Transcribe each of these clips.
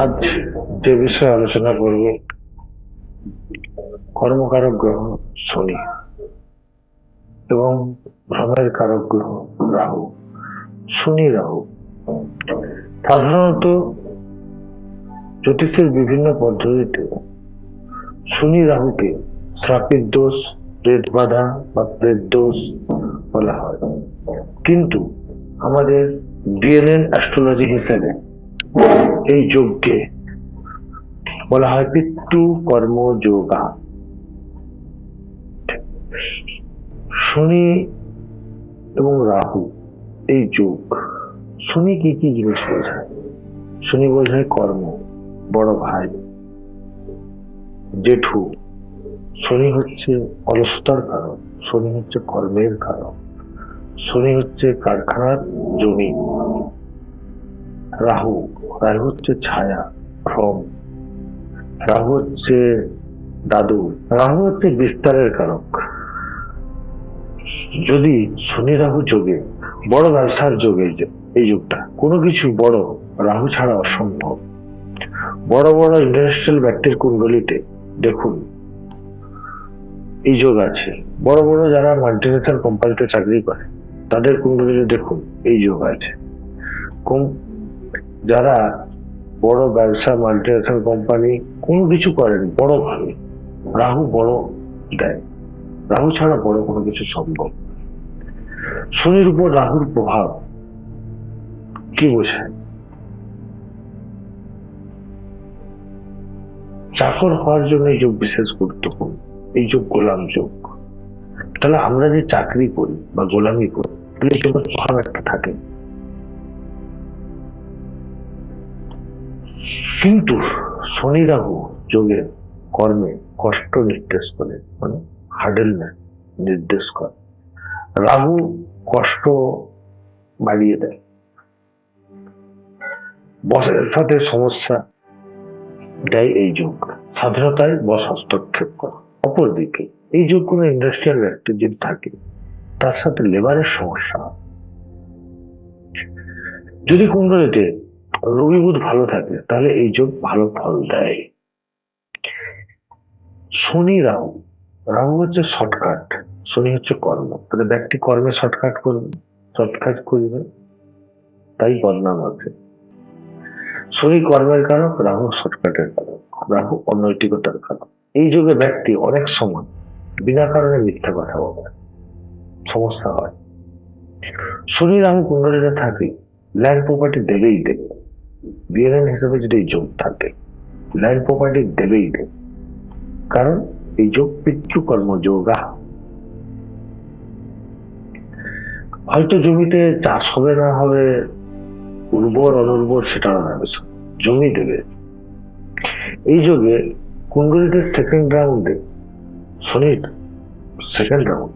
আজ যে বিষয়ে আলোচনা করব, কর্মকারক গ্রহ শনি এবং ভ্রমের কারক গ্রহ রাহু। শনি রাহু সাধারণত জ্যোতিষের বিভিন্ন পদ্ধতিতে শনি রাহুকে শ্রাপিত দোষ, প্রেত বাধা বা প্রেত দোষ বলা হয়, কিন্তু আমাদের ডিএনএ অ্যাস্ট্রোলজি হিসেবে এই যোগকে বলা হয় পিতৃ কর্ম যোগা। শনি এবং রাহু এই যোগ, শনি কি কি জিনিস বোঝায়? শনি বোঝায় কর্ম, বড় ভাই, জেঠু। শনি হচ্ছে অলসতার কারণ, শনি হচ্ছে কর্মের কারণ, শনি হচ্ছে কারখানার জমি। রাহু রাহু হচ্ছে ছায়া, ভ্রম। রাহু হচ্ছে দাদু। রাহু হচ্ছে বিস্তারের কারক। যদি শনি রাহু যোগে, বড় ব্যবসার যোগে, এই যুগটা কোনো কিছু বড় রাহু ছাড়া অসম্ভব। বড় বড় ইন্ডাস্ট্রিয়াল ব্যক্তির কুণ্ডলিতে দেখুন এই যোগ আছে। বড় বড় যারা মাল্টিনেশনাল কোম্পানিতে চাকরি করে তাদের কুণ্ডলিতে দেখুন এই যোগ আছে। যারা বড় ব্যবসা, মাল্টিনেশনাল কোম্পানি কোনো কিছু করেন বড় ভাবে, রাহু বড় দেয়। রাহু ছাড়া বড় কোনো কিছু সম্ভব। শনির উপর রাহুর প্রভাব কি বোঝায়? চাকর হওয়ার জন্য এই যোগ বিশেষ গুরুত্বপূর্ণ। এই যোগ গোলাম যোগ। তাহলে আমরা যে চাকরি করি বা গোলামি করি, এই যোগের প্রভাব একটা থাকে। কিন্তু শনি রাহু যোগের কর্মে কষ্ট নির্দেশ করে, মানে হার্ডেল নির্দেশ করে। রাহু কষ্ট বাড়িয়ে দেয়, বসের সাথে সমস্যা দেয়। এই যোগ স্বাধীনতায় বস হস্তক্ষেপ করে। অপরদিকে এই যোগ কোনো ইন্ডাস্ট্রিয়াল ব্যক্তি যদি থাকে, তার সাথে লেবারের সমস্যা হয়। যদি কুণ্ডলিতে রবি বুধ ভালো থাকে তাহলে এই যোগ ভালো ফল দেয়। শনি রাহু, রাহু হচ্ছে শর্টকাট, শনি হচ্ছে কর্ম। তাহলে ব্যক্তি কর্মে শর্টকাট করবে, শর্টকাট করবে, তাই বদনাম আছে। শনি কর্মের কারক, রাহু শর্টকাটের কারক, রাহু অনৈতিকতার কারক। এই যুগে ব্যক্তি অনেক সময় বিনা কারণে মিথ্যা কথা বলে, সমস্যা হয়। শনি রাহু কুণ্ডলিতে থাকে, ল্যান্ড প্রপার্টি দেবেই দেবে। ডিএনএ হিসেবে যদি এই যোগ থাকে, ল্যান্ড প্রপার্টি দেবেই দেবে। কারণ এই যোগ পিতৃকর্ম যোগা। হয়তো জমিতে চাষ হবে না হবে, উর্বর অনুর্বর সেটা না, জমি দেবে। এই যোগে কুণ্ডলিতে সেকেন্ড রাউন্ডে শনির সেকেন্ড রাউন্ড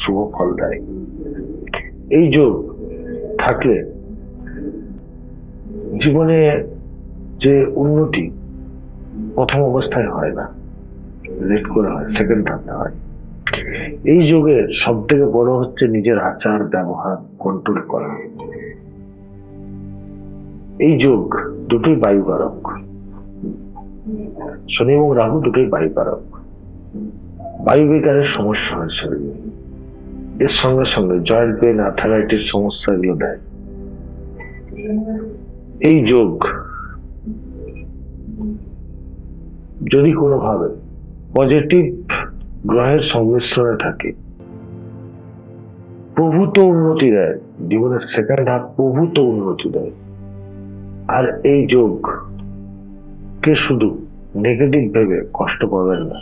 শুভ ফল দেয়। এই যোগ থাকলে জীবনে যে উন্নতি প্রথম অবস্থায় হয় না, লেট করে হয়, সেকেন্ড রাউন্ডে হয়। এই যোগের সব থেকে বড় হচ্ছে নিজের আচার ব্যবহার কন্ট্রোল করা। এই যোগ দুটোই বায়ু কারক, শনি এবং রাহু দুটোই বায়ু কারক। বায়ু বিকারের সমস্যা হয় শরীরে। এর সঙ্গে সঙ্গে জয়েন্ট পেন, আর্থারাইটিস সমস্যা এগুলো দেয়। এই যোগ যদি কোনোভাবে পজিটিভ গ্রহের সংমিশ্রণে থাকে, প্রভূত উন্নতি দেয়, জীবনের সেকেন্ড হাফ প্রভূত উন্নতি দেয়। আর এই যোগ কে শুধু নেগেটিভ ভেবে কষ্ট পাবেন না,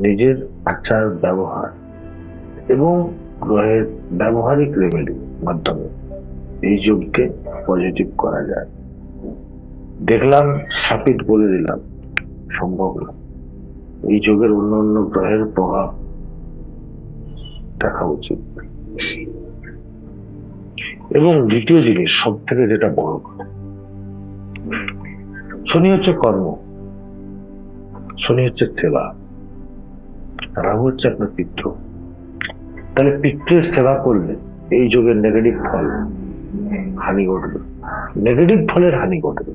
নিজের আচার ব্যবহার এবং গ্রহের ব্যবহারিক রেমেডির মাধ্যমে এই যোগকে পজিটিভ করা যায়। দেখলাম, শাপিত বলে দিলাম, সম্ভব না। এই যোগের অন্য অন্য গ্রহের প্রভাব দেখা উচিত। এবং দ্বিতীয় জিনিস, সব থেকে যেটা বড় কথা, শনি হচ্ছে কর্ম, শনি হচ্ছে সেবা, রাহু হচ্ছে আপনার পিতৃ। তাহলে পিতৃর সেবা করলে এই যোগের নেগেটিভ ফল হানি ঘটবে, নেগেটিভ ফলের হানি ঘটবে।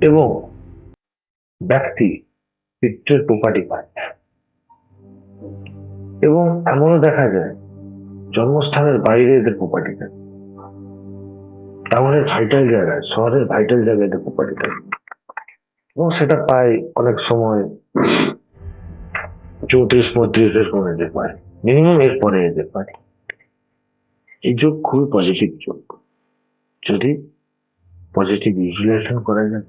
এবং ব্যক্তি পিতৃর প্রপার্টি পায়। এবং এমনও দেখা যায় জন্মস্থানের বাইরে এদের প্রপার্টি থাকে, টাউনের ভাইটাল জায়গায়, শহরের ভাইটাল জায়গায় এদের প্রপার্টি থাকে, এবং সেটা পায় অনেক সময় 34-35 এরকম এদের পায়, মিনিমাম এরপরে এদের পায়। এই যোগ খুবই পজিটিভ যোগ, যদি পজিটিভ ইউটিলাইজেশন করা যায়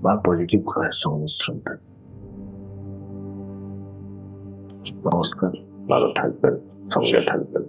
বা পজিটিভ গ্রহের সংমিশ্রণ থাকে। নমস্কার, ভালো থাকবেন, সঙ্গে থাকবেন।